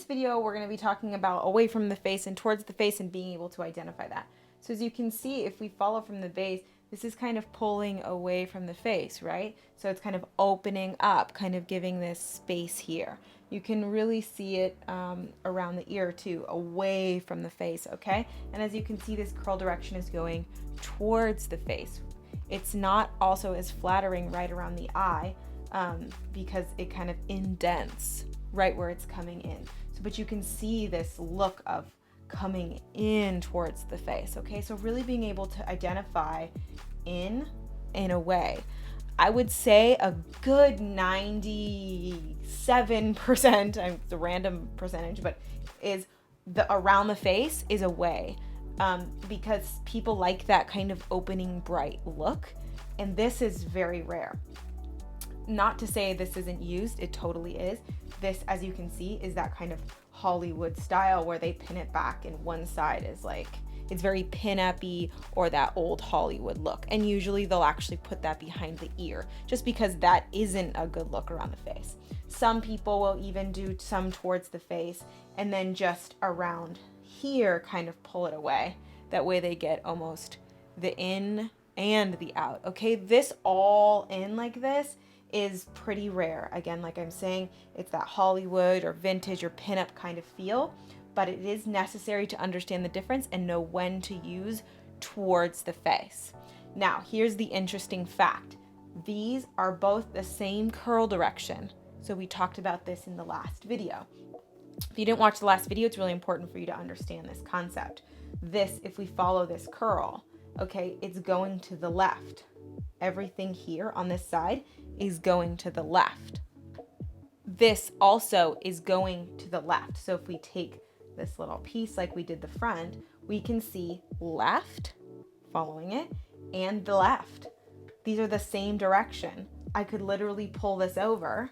video, we're going to be talking about away from the face and towards the face and being able to identify that. So as you can see, if we follow from the base, this is kind of pulling away from the face, right? So it's kind of opening up, kind of giving this space here. You can really see it around the ear too, away from the face, okay? And as you can see, this curl direction is going towards the face. It's not also as flattering right around the eye because it kind of indents right where it's coming in. So, but you can see this look of coming in towards the face, okay? So really being able to identify in and away. I would say a good 97%, it's a random percentage, but is the around the face is away because people like that kind of opening bright look, and this is very rare. Not to say this isn't used, it totally is. This, as you can see, is that kind of Hollywood style where they pin it back and one side is like, it's very pin-up-y or that old Hollywood look. And usually they'll actually put that behind the ear just because that isn't a good look around the face. Some people will even do some towards the face and then just around here kind of pull it away. That way they get almost the in and the out. Okay, this all in like this is pretty rare. Again, like I'm saying, it's that Hollywood or vintage or pinup kind of feel, but it is necessary to understand the difference and know when to use towards the face. Now, here's the interesting fact. These are both the same curl direction. So we talked about this in the last video. If you didn't watch the last video, it's really important for you to understand this concept. This, if we follow this curl, okay, it's going to the left. Everything here on this side is going to the left. This also is going to the left. So if we take this little piece like we did the front, we can see left, following it, and the left. These are the same direction. I could literally pull this over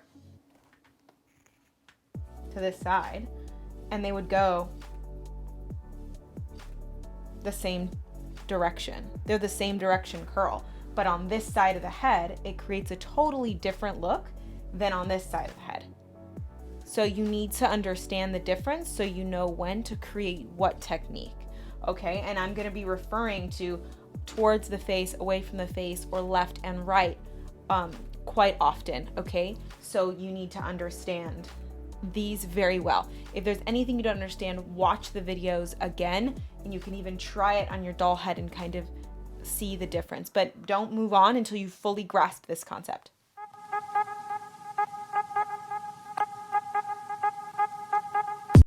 to this side and they would go the same direction. They're the same direction curl. But on this side of the head, it creates a totally different look than on this side of the head. So you need to understand the difference so you know when to create what technique, okay? And I'm gonna be referring to towards the face, away from the face, or left and right quite often, okay? So you need to understand these very well. If there's anything you don't understand, watch the videos again, and you can even try it on your doll head and kind of see the difference, but don't move on until you fully grasp this concept.